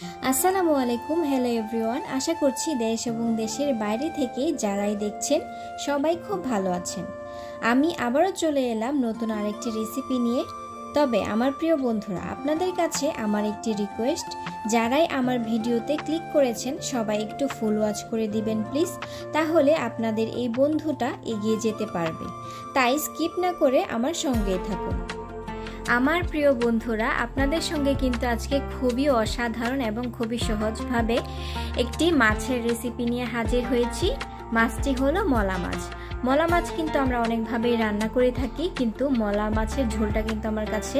আসসালামু আলাইকুম। Hello everyone, আশা করছি দেশ এবং দেশের বাইরে থেকে যারাই দেখছেন সবাই খুব ভালো আছেন। আমি আবারও চলে এলাম নতুন আরেকটি রেসিপি নিয়ে। তবে আমার প্রিয় বন্ধুরা, আপনাদের কাছে আমার একটি রিকোয়েস্ট, যারাই আমার ভিডিওতে ক্লিক করেছেন সবাই একটু ফুল ওয়াচ করে দিবেন প্লিজ, তাহলে আপনাদের এই বন্ধুটা এগিয়ে যেতে পারবে। তাই স্কিপ না করে আমার সঙ্গেই থাকুন। আমার প্রিয় বন্ধুরা, আপনাদের সঙ্গে কিন্তু আজকে খুবই অসাধারণ এবং খুবই সহজভাবে একটি মাছের রেসিপি নিয়ে হাজির হয়েছি। মাছটি হলো মলা মাছ। মলা মাছ কিন্তু আমরা অনেকভাবেই রান্না করে থাকি, কিন্তু মলা মাছের ঝোলটা কিন্তু আমার কাছে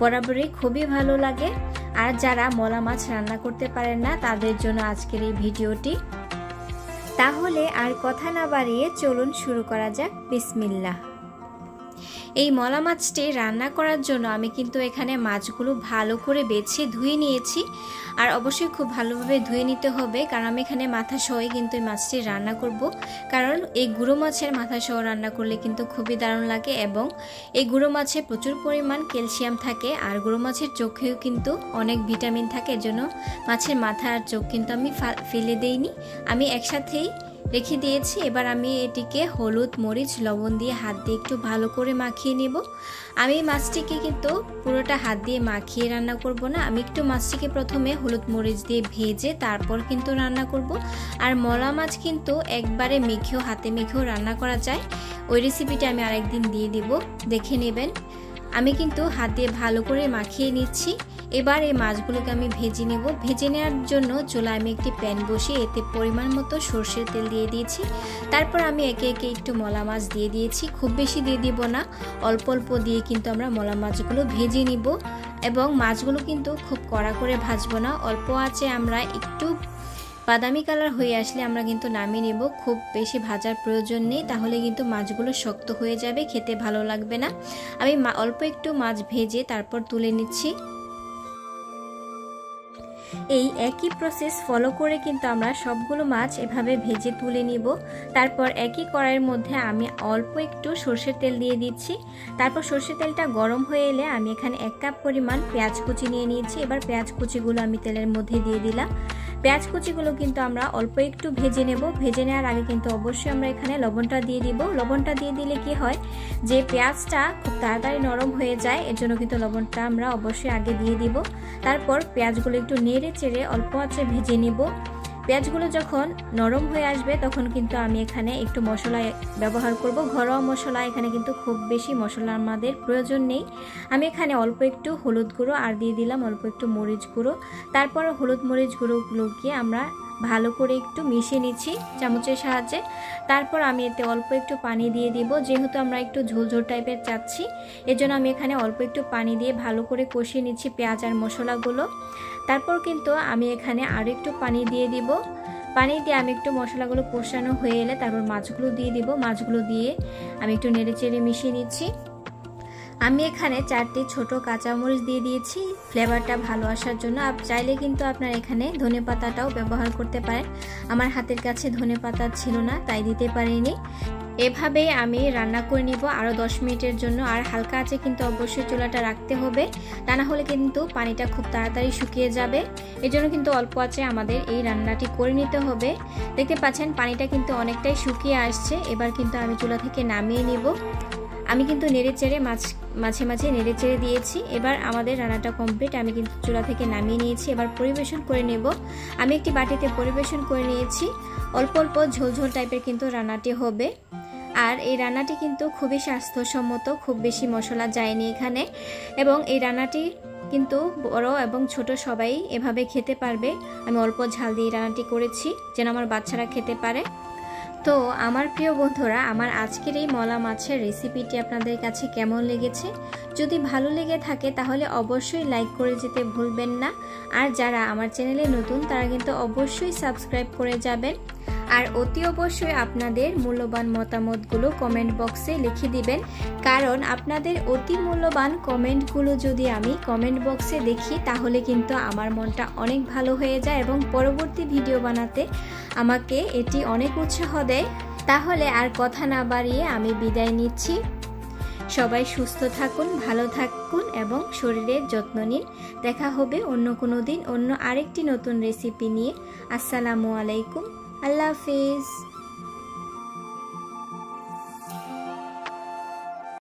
বরাবরই খুবই ভালো লাগে। আর যারা মলা মাছ রান্না করতে পারেন না তাদের জন্য আজকের এই ভিডিওটি। তাহলে আর কথা না বাড়িয়ে চলুন শুরু করা যাক। বিসমিল্লাহ। এই মলা মাছটি রান্না করার জন্য আমি কিন্তু এখানে মাছগুলো ভালো করে বেছে ধুয়ে নিয়েছি। আর অবশ্যই খুব ভালোভাবে ধুয়ে নিতে হবে, কারণ আমি এখানে মাথা সহই কিন্তু এই মাছটি রান্না করব। কারণ এই গুঁড়ো মাছের মাথা সহ রান্না করলে কিন্তু খুবই দারুণ লাগে, এবং এই গুঁড়ো মাছে প্রচুর পরিমাণ ক্যালসিয়াম থাকে। আর গুঁড়ো মাছের চোখেও কিন্তু অনেক ভিটামিন থাকে, এজন্য মাছের মাথা আর চোখ কিন্তু আমি ফেলে দেইনি, আমি একসাথেই রেখে দিয়েছি। এবার আমি এটিকে হলুদ, মরিচ, লবণ দিয়ে হাত দিয়ে একটু ভালো করে মাখিয়ে নেব। আমি মাছটিকে কিন্তু পুরোটা হাত দিয়ে মাখিয়ে রান্না করব না, আমি একটু মাছটিকে প্রথমে হলুদ মরিচ দিয়ে ভেজে তারপর কিন্তু রান্না করব। আর মলা মাছ কিন্তু একবারে মেখেও, হাতে মেখেও রান্না করা যায়। ওই রেসিপিটা আমি আরেকদিন দিয়ে দিব, দেখে নেবেন। আমি কিন্তু হাত দিয়ে ভালো করে মাখিয়ে নিচ্ছি। এবার এই মাছগুলোকে আমি ভেজে নেব। ভেজে নেওয়ার জন্য চুলায় আমি একটি প্যান বসিয়ে এতে পরিমাণ মতো সরষের তেল দিয়ে দিয়েছি। তারপর আমি একে একে একটু মলা মাছ দিয়ে দিয়েছি, খুব বেশি দিয়ে দিব না, অল্প অল্প দিয়ে কিন্তু আমরা মলা মাছগুলো ভেজে নিব। এবং মাছগুলো কিন্তু খুব কড়া করে ভাজবো না, অল্প আঁচে আমরা একটু বাদামি কালার হয়ে আসলে আমরা কিন্তু নামিয়ে নেব। খুব বেশি ভাজার প্রয়োজন নেই, তাহলে কিন্তু মাছগুলো শক্ত হয়ে যাবে, খেতে ভালো লাগবে না। আমি অল্প একটু মাছ ভেজে তারপর তুলে নিচ্ছি। এই একই প্রসেস ফলো করে কিন্তু আমরা সবগুলো মাছ এভাবে ভেজে তুলে নিব। তারপর একই কড়াইয়ের মধ্যে আমি অল্প একটু সরষের তেল দিয়ে দিচ্ছি। তারপর সরষের তেলটা গরম হয়ে এলে আমি এখানে 1 কাপ পরিমাণ পেঁয়াজ কুচি নিয়ে নিয়েছি। এবার পেঁয়াজ কুচিগুলো আমি তেলের মধ্যে দিয়ে দিলাম। পেঁয়াজ কুচিগুলো কিন্তু আমরা অল্প একটু ভেজে নেব। ভেজে নেওয়ার আগে কিন্তু অবশ্যই আমরা এখানে লবণটা দিয়ে দিব। লবণটা দিয়ে দিলে কি হয়, যে পেঁয়াজটা খুব তাড়াতাড়ি নরম হয়ে যায়, এর জন্য কিন্তু লবণটা আমরা অবশ্যই আগে দিয়ে দিব। তারপর পেঁয়াজগুলো একটু নেড়ে চেড়ে অল্প আঁচে ভেজে নেব। পেঁয়াজগুলো যখন নরম হয়ে আসবে তখন কিন্তু আমি এখানে একটু মশলা ব্যবহার করব, ঘরোয়া মশলা। এখানে কিন্তু খুব বেশি মশলা আমাদের প্রয়োজন নেই। আমি এখানে অল্প একটু হলুদ গুঁড়ো আর দিয়ে দিলাম অল্প একটু মরিচ গুঁড়ো। তারপর হলুদ মরিচ গুঁড়োগুলোকে আমরা ভালো করে একটু মিশিয়ে নিচ্ছি চামচের সাহায্যে। তারপর আমি এতে অল্প একটু পানি দিয়ে দিব, যেহেতু আমরা একটু ঝোলঝোল টাইপের চাচ্ছি, এজন্য আমি এখানে অল্প একটু পানি দিয়ে ভালো করে কষিয়ে নিচ্ছি পেঁয়াজ আর মশলাগুলো। তারপর কিন্তু আমি এখানে আরও একটু পানি দিয়ে দিব। পানি দিয়ে আমি একটু মশলাগুলো কষানো হয়ে এলে তারপর মাছগুলো দিয়ে দিব। মাছগুলো দিয়ে আমি একটু নেড়ে চেড়ে মিশিয়ে নিচ্ছি। আমি এখানে 4টি ছোট কাঁচামরিচ দিয়ে দিয়েছি ফ্লেভারটা ভালো আসার জন্য। চাইলে কিন্তু আপনার এখানে ধনেপাতাটাও ব্যবহার করতে পারেন। আমার হাতের কাছে ধনেপাতা ছিল না, তাই দিতে পারিনি। এভাবেই আমি রান্না করে নিব আরও 10 মিনিটের জন্য। আর হালকা আঁচে কিন্তু অবশ্যই চুলাটা রাখতে হবে, তা না হলে কিন্তু পানিটা খুব তাড়াতাড়ি শুকিয়ে যাবে। এজন্য কিন্তু অল্প আঁচে আমাদের এই রান্নাটি করে নিতে হবে। দেখতে পাচ্ছেন পানিটা কিন্তু অনেকটাই শুকিয়ে আসছে। এবার কিন্তু আমি চুলা থেকে নামিয়ে নিব। আমি কিন্তু নেড়ে চেড়ে মাঝে মাঝে নেড়ে চেড়ে দিয়েছি। এবার আমাদের রান্নাটা কমপ্লিট, আমি কিন্তু চুলা থেকে নামিয়ে নিয়েছি। এবার পরিবেশন করে নেব। আমি একটি বাটিতে পরিবেশন করে নিয়েছি। অল্প অল্প ঝোলঝোল টাইপের কিন্তু রান্নাটি হবে। আর এই রান্নাটি কিন্তু খুবই স্বাস্থ্যসম্মত, খুব বেশি মশলা যায়নি এখানে। এবং এই রান্নাটি কিন্তু বড় এবং ছোট সবাই এভাবে খেতে পারবে। আমি অল্প ঝাল দিয়ে রান্নাটি করেছি যেন আমার বাচ্চারা খেতে পারে। তো আমার প্রিয় বন্ধুরা, আমার আজকের এই মলা মাছের রেসিপিটি আপনাদের কাছে কেমন লেগেছে? যদি ভালো লেগে থাকে তাহলে অবশ্যই লাইক করে যেতে ভুলবেন না। আর যারা আমার চ্যানেলে নতুন তারা কিন্তু অবশ্যই সাবস্ক্রাইব করে যাবেন। আর অতি অবশ্যই আপনাদের মূল্যবান মতামতগুলো কমেন্ট বক্সে লিখে দিবেন, কারণ আপনাদের অতি মূল্যবান কমেন্টগুলো যদি আমি কমেন্ট বক্সে দেখি তাহলে কিন্তু আমার মনটা অনেক ভালো হয়ে যায় এবং পরবর্তী ভিডিও বানাতে আমাকে এটি অনেক উৎসাহ দেয়। তাহলে আর কথা না বাড়িয়ে আমি বিদায় নিচ্ছি। সবাই সুস্থ থাকুন, ভালো থাকুন এবং শরীরের যত্ন নিন। দেখা হবে অন্য কোনো দিন অন্য আরেকটি নতুন রেসিপি নিয়ে। আসসালামু আলাইকুম, আল্লাহ হাফেজ।